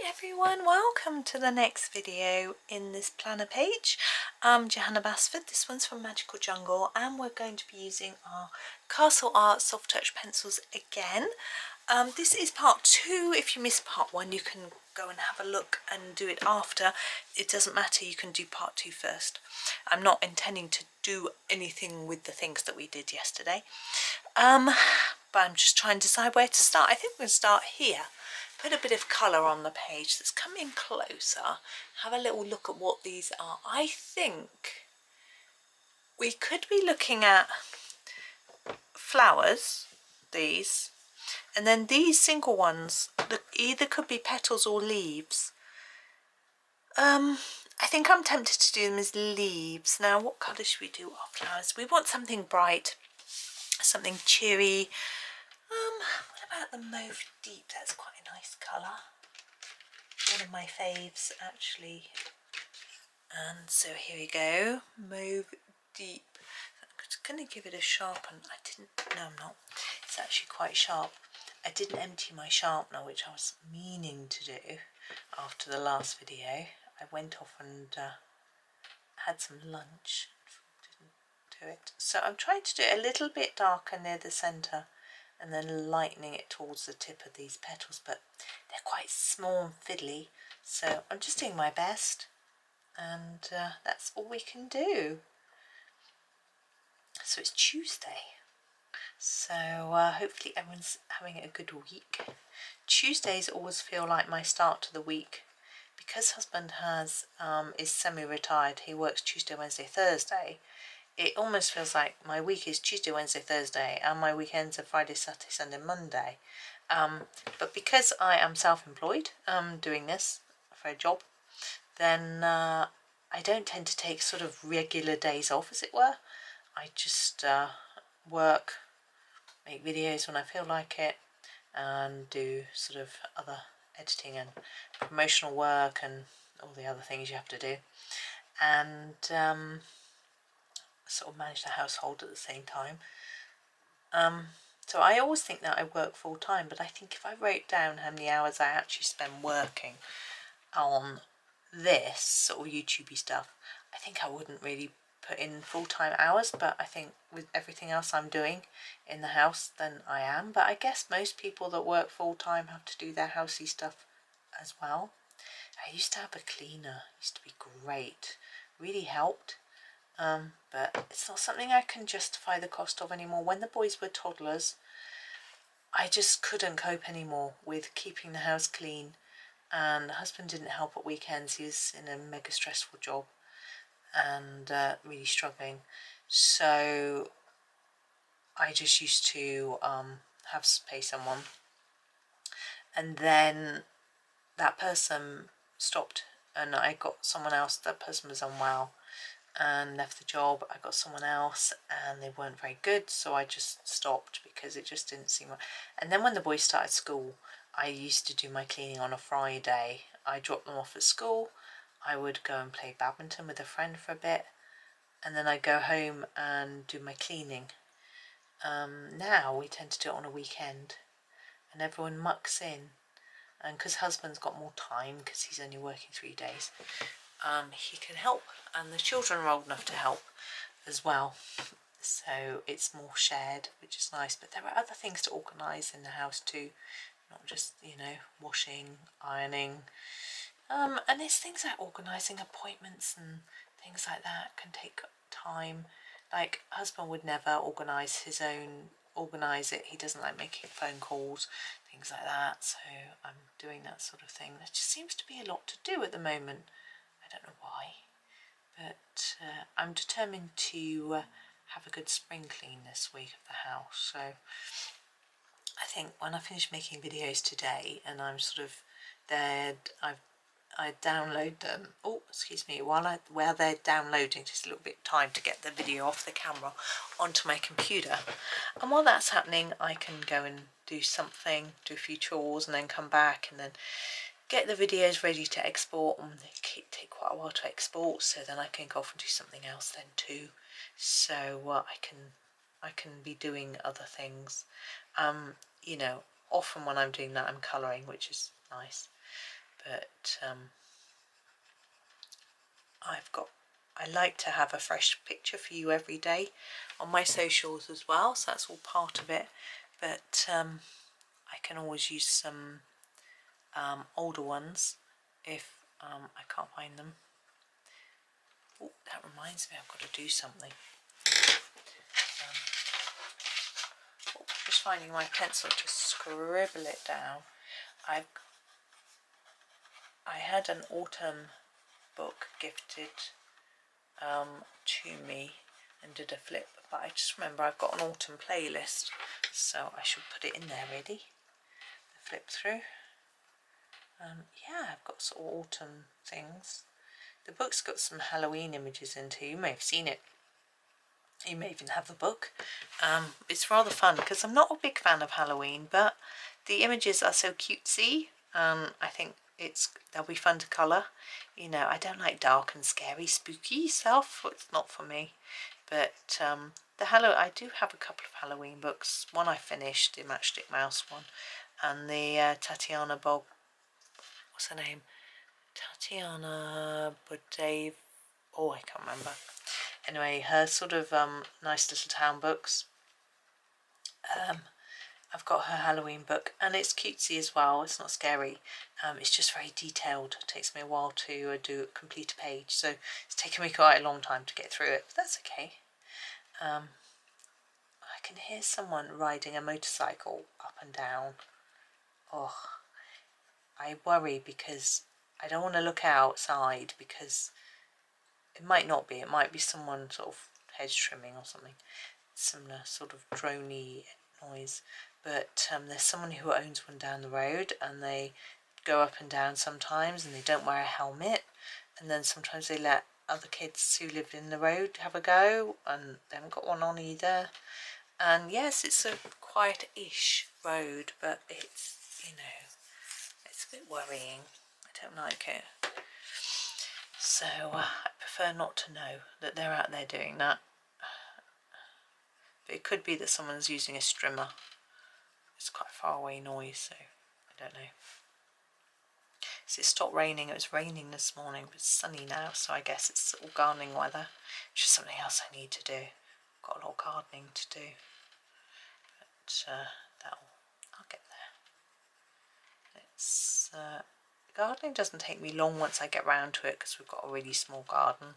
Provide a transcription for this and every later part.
everyone, welcome to the next video in this planner page. I'm Johanna Basford, this one's from Magical Jungle, and we're going to be using our Castle Art Soft Touch pencils again. This is part 2. If you missed part 1 you can go and have a look and do it after. It doesn't matter, you can do part 2 first. I'm not intending to do anything with the things that we did yesterday, but I'm just trying to decide where to start. I think we're going to start here. Put a bit of colour on the page. Let's come in closer, have a little look at what these are. I think we could be looking at flowers, these, and then these single ones that either could be petals or leaves. I think I'm tempted to do them as leaves. Now what colour should we do our flowers? We want something bright, something cheery. What about the mauve deep? That's quite a nice colour. One of my faves actually. And so here we go, mauve deep. I'm just going to give it a sharpen. No, I'm not. It's actually quite sharp. I didn't empty my sharpener, which I was meaning to do after the last video. I went off and had some lunch. Didn't do it. So I'm trying to do it a little bit darker near the centre, and then lightening it towards the tip of these petals, but they're quite small and fiddly, so I'm just doing my best, and that's all we can do. So it's Tuesday, so hopefully everyone's having a good week. Tuesdays always feel like my start to the week, because husband is semi-retired. He works Tuesday, Wednesday, Thursday. It almost feels like my week is Tuesday, Wednesday, Thursday, and my weekends are Friday, Saturday, Sunday, Monday. But because I am self-employed, doing this for a job, then I don't tend to take sort of regular days off, as it were. I just work, make videos when I feel like it, and do sort of other editing and promotional work and all the other things you have to do. And sort of manage the household at the same time. So I always think that I work full time, but I think if I wrote down how many hours I actually spend working on this sort of YouTubey stuff, I think I wouldn't really put in full-time hours, but I think with everything else I'm doing in the house, then I am. But I guess most people that work full-time have to do their housey stuff as well. I used to have a cleaner, it used to be great, really helped. But it's not something I can justify the cost of anymore. When the boys were toddlers, I just couldn't cope anymore with keeping the house clean, and the husband didn't help at weekends. He was in a mega stressful job and really struggling, so I just used to pay someone, and then that person stopped and I got someone else. That person was unwell and left the job. I got someone else and they weren't very good, so I just stopped because it just didn't seem right. And then when the boys started school, I used to do my cleaning on a Friday. I dropped them off at school, I would go and play badminton with a friend for a bit, and then I'd go home and do my cleaning. Now we tend to do it on a weekend and everyone mucks in, and because husband's got more time because he's only working 3 days, he can help, and the children are old enough to help as well, so it's more shared, which is nice. But there are other things to organise in the house too, not just, you know, washing, ironing, and it's things like organising appointments and things like that can take time. Like husband would never organise it. He doesn't like making phone calls, things like that, so I'm doing that sort of thing. There just seems to be a lot to do at the moment. I don't know why, but I'm determined to have a good spring clean this week of the house. So I think when I finish making videos today and I'm sort of there, I download them. Oh, excuse me. While they're downloading, just a little bit of time to get the video off the camera onto my computer. And while that's happening, I can go and do something, do a few chores, and then come back and then get the videos ready to export. And they take quite a while to export, so then I can go off and do something else then too. So I can be doing other things. You know, often when I'm doing that, I'm colouring, which is nice. but I like to have a fresh picture for you every day on my socials as well, so that's all part of it. But I can always use some older ones if I can't find them. Oh, that reminds me, I've got to do something. Just finding my pencil to scribble it down. I had an autumn book gifted to me and did a flip, but I just remember I've got an autumn playlist, so I should put it in there ready. The flip through. Yeah, I've got sort of autumn things. The book's got some Halloween images in too. You may have seen it. You may even have the book. It's rather fun because I'm not a big fan of Halloween, but the images are so cutesy. I think they'll be fun to colour. You know, I don't like dark and scary, spooky stuff. It's not for me. But I do have a couple of Halloween books. One I finished, the Matchstick Mouse one, and the Tatiana Bob. What's her name? Tatiana Bodave. Oh, I can't remember. Anyway, her sort of nice little town books. I've got her Halloween book, and it's cutesy as well. It's not scary. It's just very detailed. It takes me a while to complete a page, so it's taken me quite a long time to get through it, but that's okay. I can hear someone riding a motorcycle up and down. Oh, I worry because I don't want to look outside because it might not be. It might be someone sort of hedge trimming or something. Similar sort of droney noise. But there's someone who owns one down the road, and they go up and down sometimes, and they don't wear a helmet. And then sometimes they let other kids who live in the road have a go, and they haven't got one on either. And yes, it's a quiet-ish road, but it's, you know, it's a bit worrying. I don't like it. So I prefer not to know that they're out there doing that. But it could be that someone's using a strimmer. It's quite a far away noise, so I don't know. So it stopped raining. It was raining this morning, but it's sunny now, so I guess it's all gardening weather, which is something else I need to do. I've got a lot of gardening to do, but I'll get there. It's gardening doesn't take me long once I get round to it, because we've got a really small garden,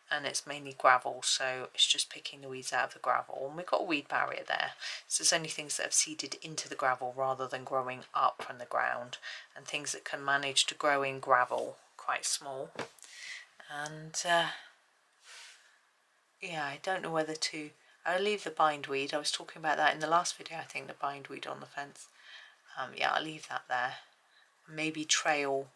and it's mainly gravel, so it's just picking the weeds out of the gravel, and we've got a weed barrier there, so it's only things that have seeded into the gravel rather than growing up from the ground, and things that can manage to grow in gravel, quite small. And yeah, I don't know whether to, I'll leave the bindweed. I was talking about that in the last video, I think, the bindweed on the fence. Yeah, I'll leave that there. Maybe trail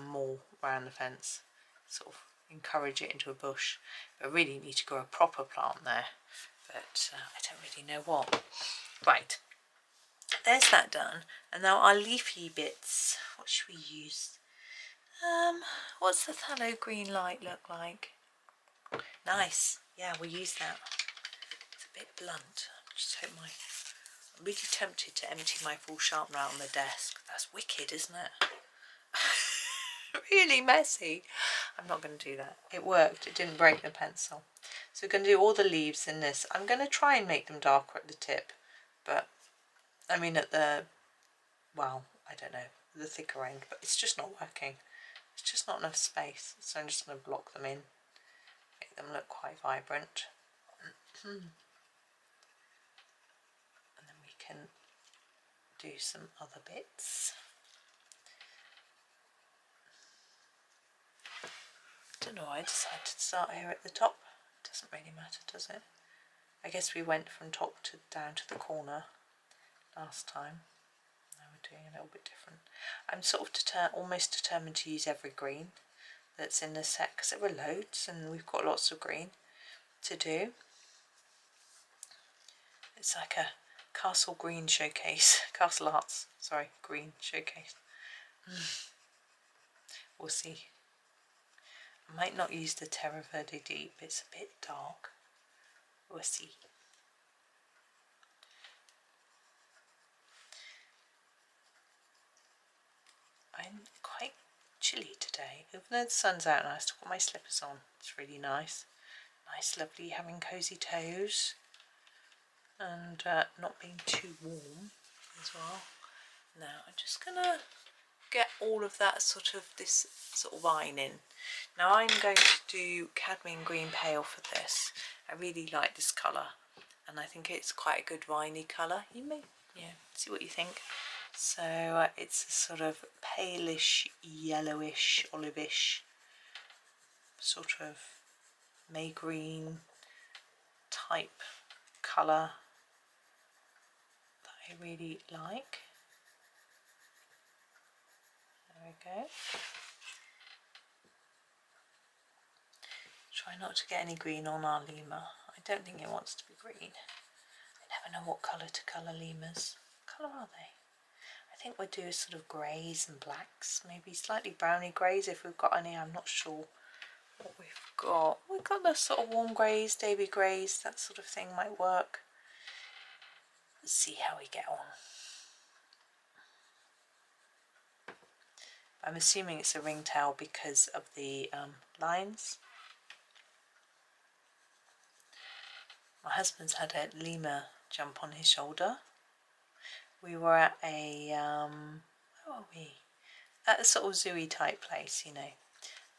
more around the fence, sort of encourage it into a bush. But I really need to grow a proper plant there, but I don't really know what. Right, there's that done, and now our leafy bits. What should we use? What's the phthalo green light look like? Nice, yeah, we'll use that. It's a bit blunt. Just hope I'm really tempted to empty my full sharpener out on the desk. That's wicked, isn't it? Really messy. I'm not going to do that. It worked. It didn't break the pencil. So we're going to do all the leaves in this. I'm going to try and make them darker at the tip, but I mean at the, well, I don't know, the thicker end, but it's just not working. It's just not enough space, so I'm just going to block them in, make them look quite vibrant. And then we can do some other bits. I don't know why I decided to start here at the top. It doesn't really matter, does it? I guess we went from top to down to the corner last time. Now we're doing a little bit different. I'm sort of almost determined to use every green that's in the set, because there were loads and we've got lots of green to do. It's like a castle green showcase, castle arts, sorry, green showcase. We'll see. I might not use the Terra Verde Deep, it's a bit dark. We'll see. I'm even though the sun's out and I still got my slippers on. It's really nice. Nice, lovely, having cosy toes and not being too warm as well. Now I'm just gonna get all of that this sort of vine in. Now I'm going to do cadmium green pale for this. I really like this colour and I think it's quite a good viney colour. You may, see what you think. So it's a sort of palish, yellowish, olivish, sort of May green type colour that I really like. There we go. Try not to get any green on our lemur. I don't think it wants to be green. I never know what colour to colour lemurs. What colour are they? I think we'll do sort of greys and blacks, maybe slightly browny greys if we've got any. I'm not sure what we've got. We've got the sort of warm greys, davy greys, that sort of thing might work. Let's see how we get on. I'm assuming it's a ringtail because of the lines. My husband's had a lemur jump on his shoulder. We were at a, where were we? At a sort of zoo-y type place, you know.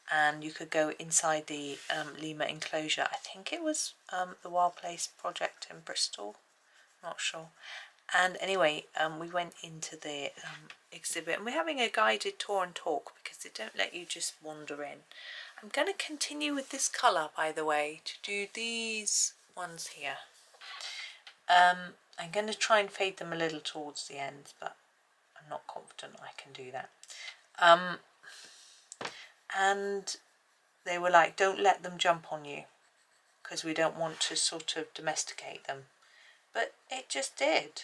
And you could go inside the lemur enclosure. I think it was the Wild Place project in Bristol. Not sure. And anyway, we went into the exhibit and we're having a guided tour and talk because they don't let you just wander in. I'm going to continue with this colour, by the way, to do these ones here. I'm going to try and fade them a little towards the end, but I'm not confident I can do that. And they were like, don't let them jump on you because we don't want to sort of domesticate them. But it just did.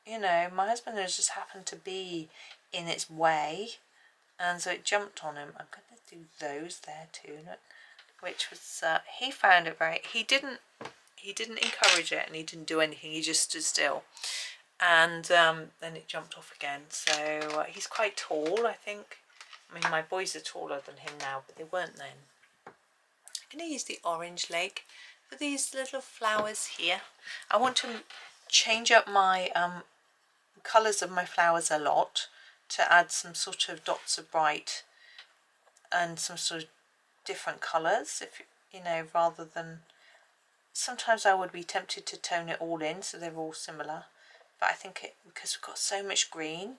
You know, my husband has just happened to be in its way and so it jumped on him. I'm going to do those there too, which was, he found it very, he didn't encourage it and he didn't do anything, he just stood still. And then it jumped off again. So he's quite tall, I think. I mean, my boys are taller than him now, but they weren't then. I'm going to use the orange leg for these little flowers here. I want to change up my colours of my flowers a lot to add some sort of dots of bright and some sort of different colours, if you know, rather than sometimes I would be tempted to tone it all in so they're all similar, but I think because we've got so much green,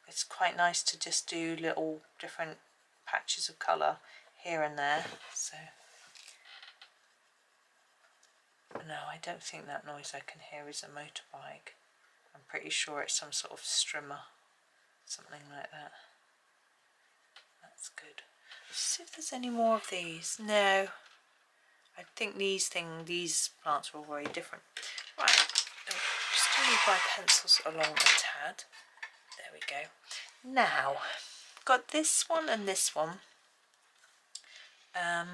it's quite nice to just do little different patches of colour here and there. So no, I don't think that noise I can hear is a motorbike. I'm pretty sure it's some sort of strimmer, something like that. That's good. Let's see if there's any more of these. No, I think these plants are all very different. Right, just move my pencils along a tad. There we go. Now, I've got this one and this one. I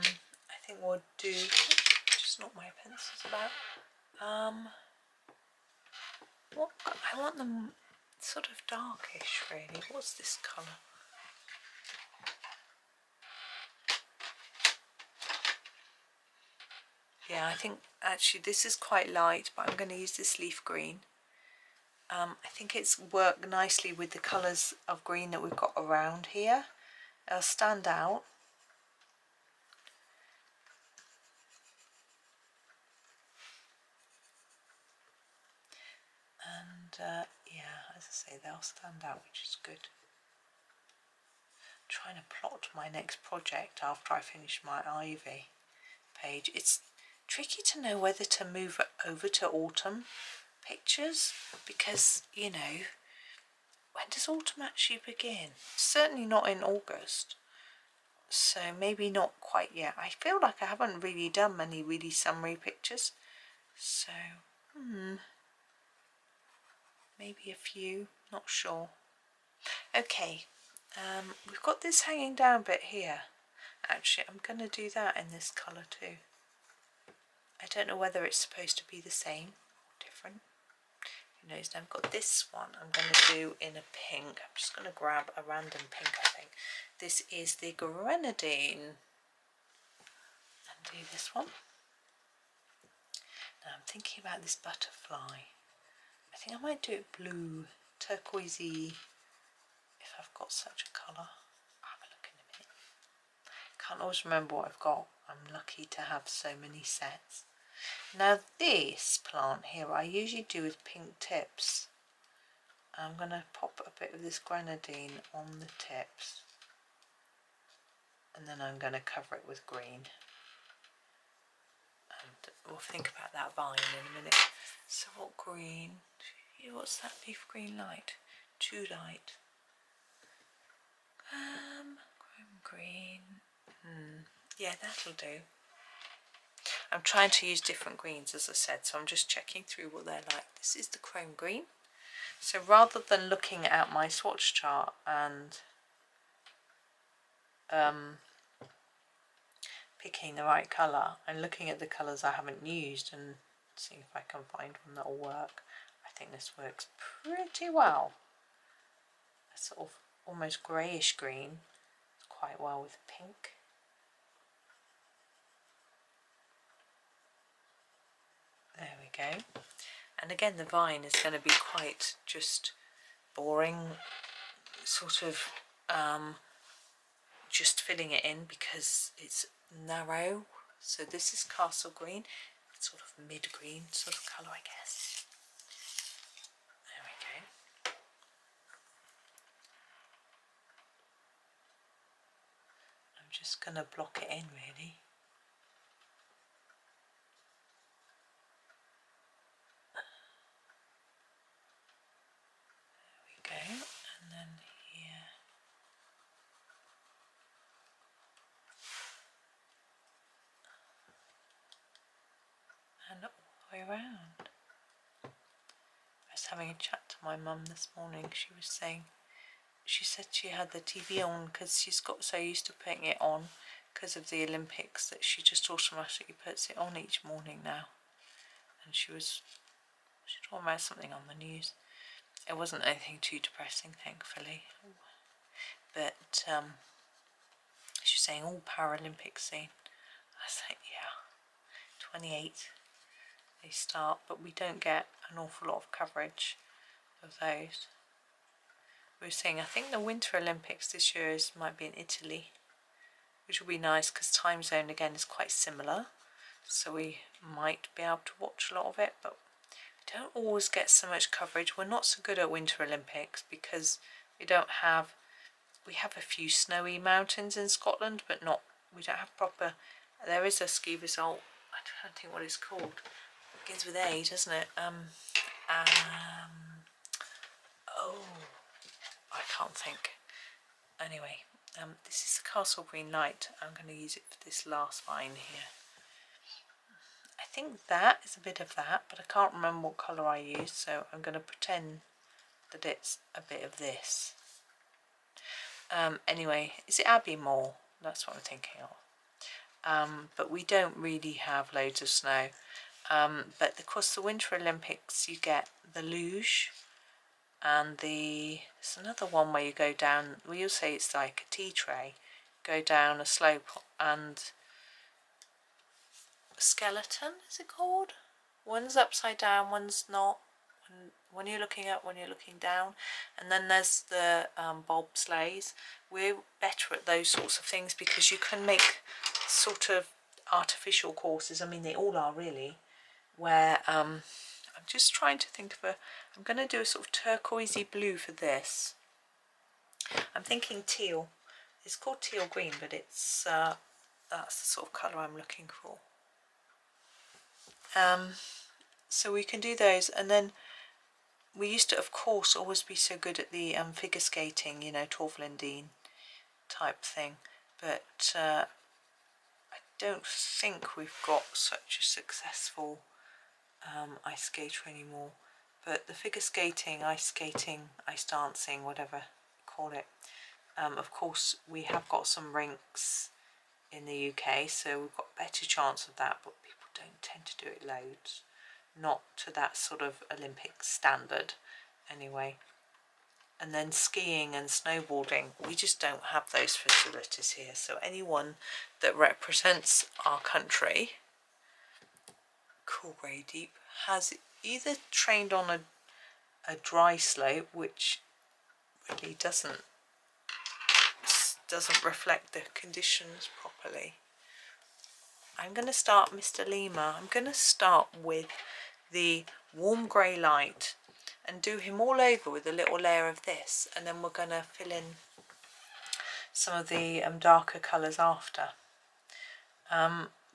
think we'll do, just knock my pencils about. I want them sort of darkish, really. What's this colour? Yeah, I think actually this is quite light, but I'm going to use this leaf green. I think it's worked nicely with the colours of green that we've got around here. It'll stand out. And yeah, as I say, they'll stand out, which is good. I'm trying to plot my next project after I finish my ivy page. It's tricky to know whether to move it over to autumn pictures because, you know, when does autumn actually begin? Certainly not in August, so maybe not quite yet. I feel like I haven't really done many really summery pictures, so maybe a few, not sure. Okay, we've got this hanging down bit here. Actually, I'm going to do that in this colour too. I don't know whether it's supposed to be the same or different. Who knows? Now I've got this one I'm going to do in a pink. I'm just going to grab a random pink, I think. this is the grenadine. And do this one. Now I'm thinking about this butterfly. I think I might do it blue, turquoisey, if I've got such a colour. I'll have a look in a minute. Can't always remember what I've got. I'm lucky to have so many sets. Now this plant here I usually do with pink tips. I'm going to pop a bit of this grenadine on the tips, and then I'm going to cover it with green. And we'll think about that vine in a minute. So what green? What's that leaf green light? Too light. Green. Yeah, that'll do. I'm trying to use different greens, as I said, so I'm just checking through what they're like. This is the chrome green. So rather than looking at my swatch chart and picking the right colour, I'm looking at the colours I haven't used and seeing if I can find one that will work. I think this works pretty well. A sort of almost greyish green, quite well with pink. There we go. And again, the vine is going to be quite just boring, sort of just filling it in because it's narrow. So this is castle green, sort of mid-green sort of colour, I guess. There we go. I'm just going to block it in really. There we go. And then here. And all the way around. I was having a chat to my mum this morning. She was saying, she said she had the TV on because she's got so used to putting it on because of the Olympics that she just automatically puts it on each morning now. And she was talking about something on the news. It wasn't anything too depressing, thankfully. But she was saying all Paralympic scene. I was like, yeah, 28 they start, but we don't get an awful lot of coverage of those. We were saying, I think the Winter Olympics this year might be in Italy, which will be nice because time zone again is quite similar, so we might be able to watch a lot of it, but we don't always get so much coverage. We're not so good at Winter Olympics because we have a few snowy mountains in Scotland, but we don't have proper. There is a ski result. I don't think what it's called. It begins with A, doesn't it? Oh, I can't think. Anyway, this is the Castle Green Light. I'm going to use it for this last vine here. I think that is a bit of that, but I can't remember what colour I used, so I'm going to pretend that it's a bit of this. Anyway, is it Abbey Moor? That's what I'm thinking of. But we don't really have loads of snow. But of course the Winter Olympics you get the luge, and there's another one where you go down, we'll say it's like a tea tray, go down a slope, and a skeleton is it called? One's upside down, one's not. When you're looking up, when you're looking down, and then there's the bobsleighs. We're better at those sorts of things because you can make sort of artificial courses. I mean, they all are really. Where I'm just trying to think of I'm going to do a sort of turquoisey blue for this. I'm thinking teal. It's called teal green, but it's that's the sort of colour I'm looking for. So we can do those, and then we used to, of course, always be so good at the figure skating, you know, Torval and Dean type thing, but I don't think we've got such a successful ice skater anymore. But the figure skating, ice dancing, whatever you call it, of course we have got some rinks in the UK, so we've got a better chance of that, but people don't tend to do it loads, not to that sort of Olympic standard anyway. and then skiing and snowboarding. We just don't have those facilities here. So anyone that represents our country, cool grey deep, has either trained on a dry slope, which really doesn't reflect the conditions properly. I'm going to start Mr. Lemur. I'm going to start with the warm grey light and do him all over with a little layer of this, and then we're going to fill in some of the darker colours after.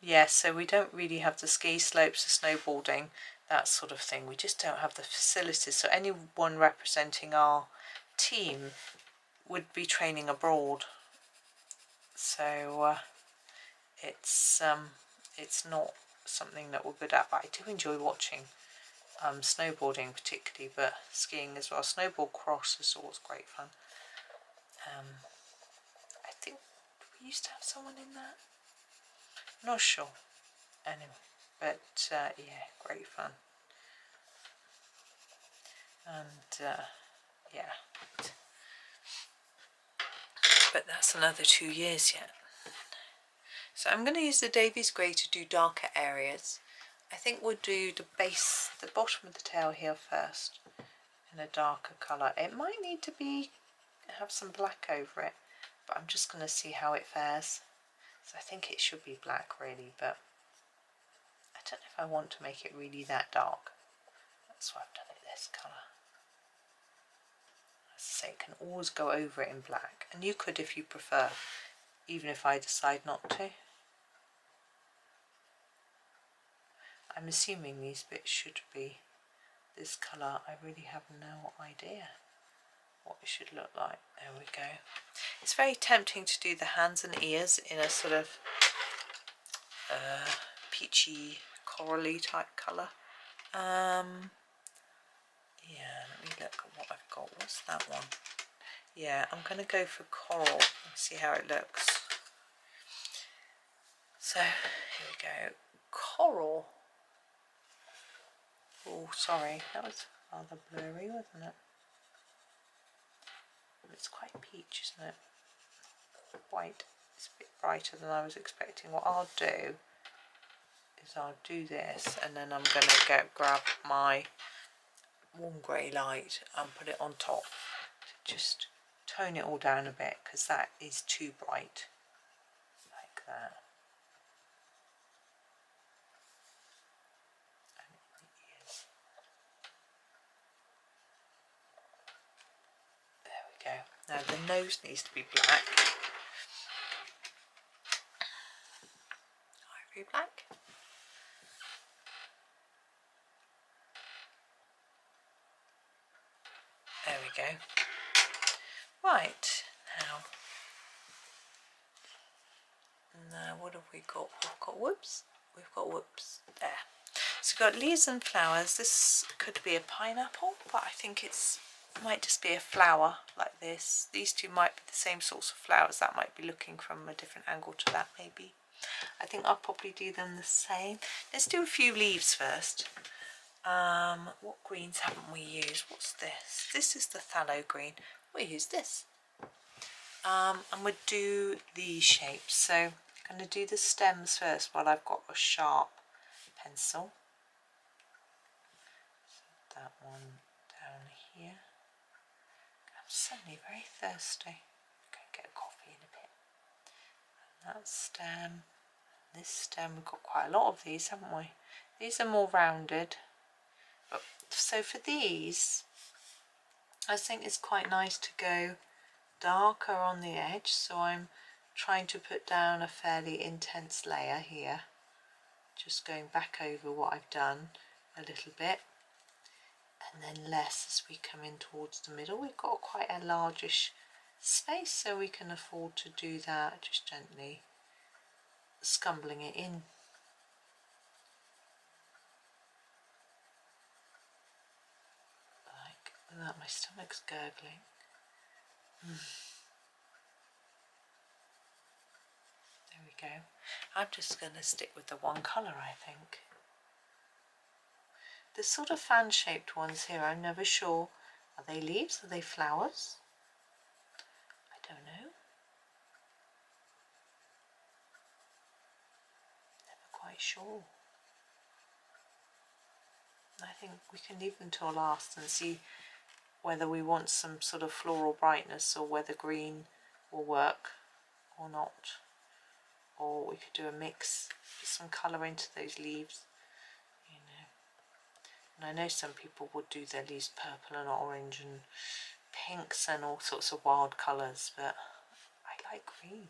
Yeah, so we don't really have the ski slopes, the snowboarding, that sort of thing. We just don't have the facilities. So anyone representing our team would be training abroad. So it's not something that we're good at, but I do enjoy watching snowboarding particularly, but skiing as well. Snowboard cross is always great fun. I think we used to have someone in that. Not sure. Anyway, but yeah, great fun. And yeah, but that's another 2 years yet. So I'm going to use the Davys grey to do darker areas. I think we'll do the base, the bottom of the tail here first in a darker colour. It might need to have some black over it, but I'm just going to see how it fares. So I think it should be black really, but I don't know if I want to make it really that dark. That's why I've done it this colour. As I say, it can always go over it in black, and you could if you prefer, even if I decide not to. I'm assuming these bits should be this colour. I really have no idea what it should look like. There we go. It's very tempting to do the hands and ears in a sort of peachy, corally type colour. Yeah, let me look at what I've got. What's that one? Yeah, I'm going to go for coral and see how it looks. So, here we go. Coral. Oh, sorry, that was rather blurry, wasn't it? It's quite peach, isn't it? White. It's a bit brighter than I was expecting. What I'll do is I'll do this, and then I'm going to grab my warm grey light and put it on top to just tone it all down a bit, because that is too bright. Like that. There we go. Now the nose needs to be black. Ivory black. There we go. Right, now what have we got? We've got whoops there. So we've got leaves and flowers. This could be a pineapple, but I think it might just be a flower like this. These two might be the same sorts of flowers. That might be looking from a different angle to that maybe. I think I'll probably do them the same. Let's do a few leaves first. What greens haven't we used? What's this? This is the phthalo green. We'll use this. And we'll do these shapes. So I'm going to do the stems first while I've got a sharp pencil. Set that one down here. I'm suddenly very thirsty. I'm going to get a coffee in a bit. And that stem. This stem, we've got quite a lot of these, haven't we? These are more rounded. But, so for these, I think it's quite nice to go darker on the edge, so I'm trying to put down a fairly intense layer here, just going back over what I've done a little bit, and then less as we come in towards the middle. We've got quite a largish space, so we can afford to do that, just gently scumbling it in. Like that. My stomach's gurgling. There we go. I'm just going to stick with the one colour, I think. The sort of fan-shaped ones here, I'm never sure Are they leaves? Are they flowers? I don't know. Never quite sure. I think we can leave them till last and see whether we want some sort of floral brightness or whether green will work or not. Or we could do a mix, put some colour into those leaves, you know. And I know some people would do their leaves purple and orange and pinks and all sorts of wild colours, but I like green.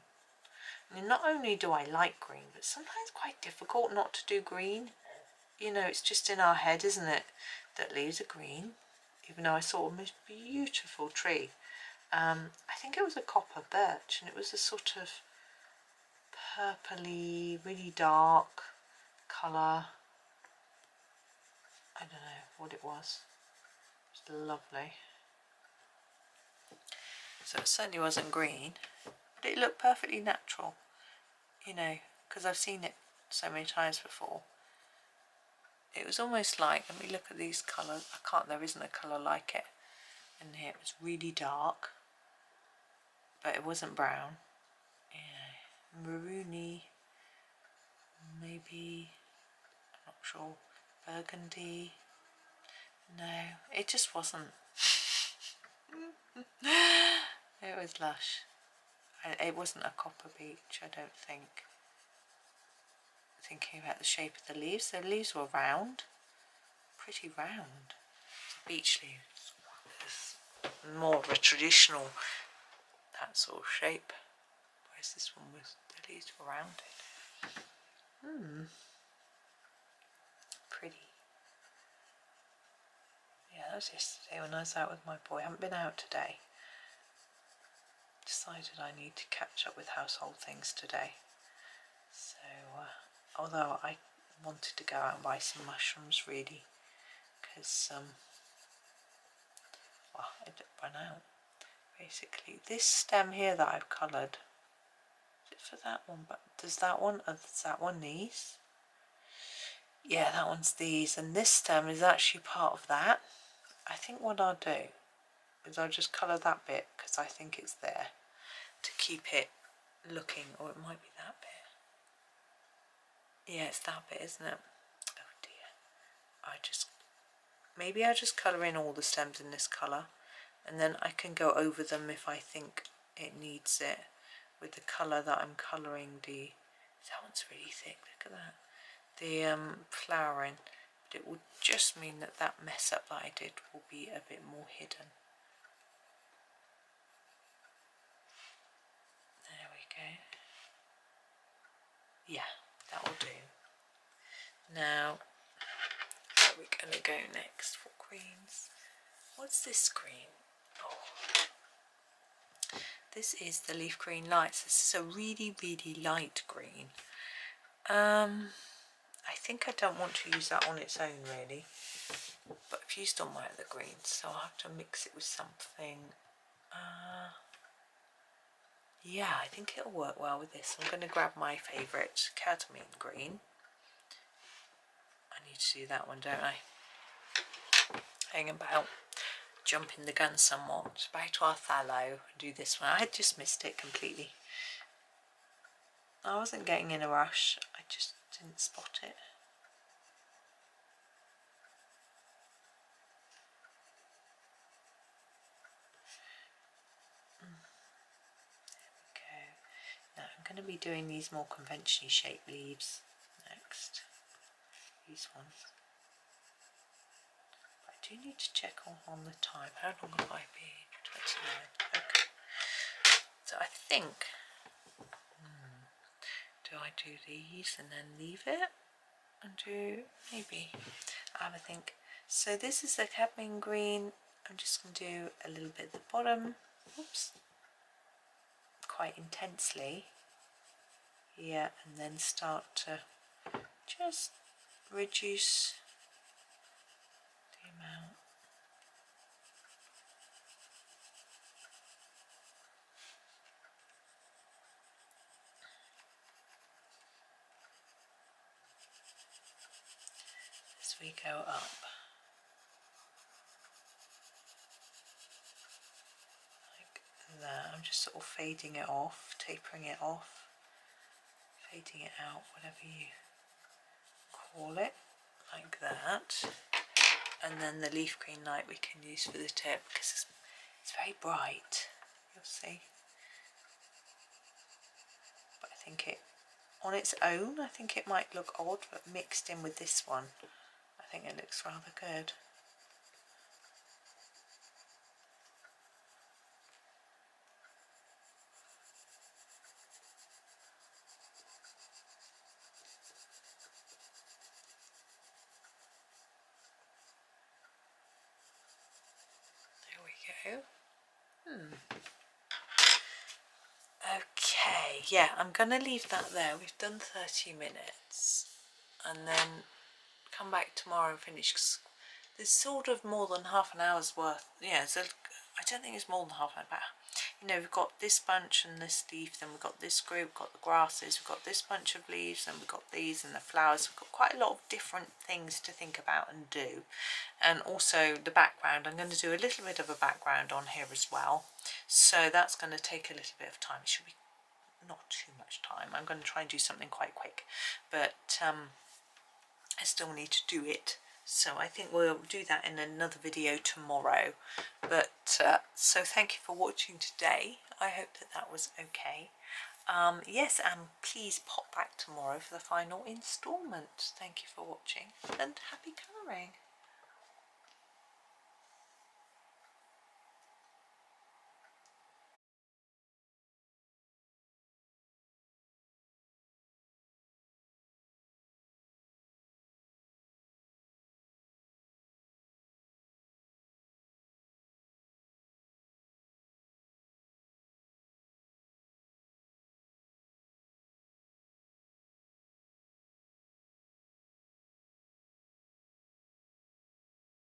I mean, not only do I like green, but sometimes it's quite difficult not to do green. You know, it's just in our head, isn't it, that leaves are green, even though I saw a most beautiful tree. I think it was a copper birch, and it was a sort of purpley, really dark colour. I don't know what it was. It was lovely. So it certainly wasn't green, but it looked perfectly natural, you know, because I've seen it so many times before. It was almost like, let me look at these colours. There isn't a colour like it. And here it was really dark, but it wasn't brown. Yeah, maroony, maybe, I'm not sure, burgundy. No, it just wasn't. It was lush. It wasn't a copper beech, I don't think. Thinking about the shape of the leaves were round, pretty round. The beech leaves is more of a traditional, that sort of shape, whereas this one was, the leaves were rounded. Pretty. Yeah, that was yesterday when I was out with my boy. I haven't been out today. Decided I need to catch up with household things today. So, although I wanted to go out and buy some mushrooms really, because, well, it ran out. Basically, this stem here that I've coloured, is it for that one? But does that one these? Yeah, that one's these, and this stem is actually part of that. I think what I'll do is I'll just colour that bit because I think it's there to keep it looking, or it might be that bit. Yeah, it's that bit, isn't it? Oh dear. Maybe I'll just colour in all the stems in this colour, and then I can go over them if I think it needs it with the colour that I'm colouring that one's really thick, look at that. The flowering, but it would just mean that that mess up that I did will be a bit more hidden. There we go. Yeah, that will do. Now, where are we going to go next for greens? What's this green? Oh, this is the leaf green lights. This is a really, really light green. I think I don't want to use that on its own really, but I've used all my other greens, so I'll have to mix it with something. Yeah, I think it'll work well with this. I'm going to grab my favourite cadmium green. I need to do that one, don't I? Hang about, jumping the gun somewhat. Back to our pthalo and do this one. I had just missed it completely. I wasn't getting in a rush, I just didn't spot it. Now I'm going to be doing these more conventionally shaped leaves next. These ones. But I do need to check on the time. How long have I been? 29. Okay. So I think, do I do these and then leave it? And do, maybe, I have a think. So this is the cadmium green. I'm just going to do a little bit at the bottom. Oops. Quite intensely, yeah, and then start to just reduce the amount. As we go up. that. I'm just sort of fading it off, tapering it off, fading it out, whatever you call it, like that. And then the leaf green light we can use for the tip because it's very bright, you'll see. But I think it, on its own, I think it might look odd, but mixed in with this one, I think it looks rather good. There we go. Okay, yeah, I'm going to leave that there. We've done 30 minutes and then come back tomorrow and finish. 'Cause there's sort of more than half an hour's worth. Yeah, so I don't think it's more than half an hour. You know, we've got this bunch and this leaf, then we've got this group, got the grasses, we've got this bunch of leaves, and we've got these and the flowers. We've got quite a lot of different things to think about and do. And also the background, I'm going to do a little bit of a background on here as well. So that's going to take a little bit of time. It should be not too much time. I'm going to try and do something quite quick, but I still need to do it. So I think we'll do that in another video tomorrow. But so thank you for watching today. I hope that that was okay. Yes, and please pop back tomorrow for the final instalment. Thank you for watching and happy colouring.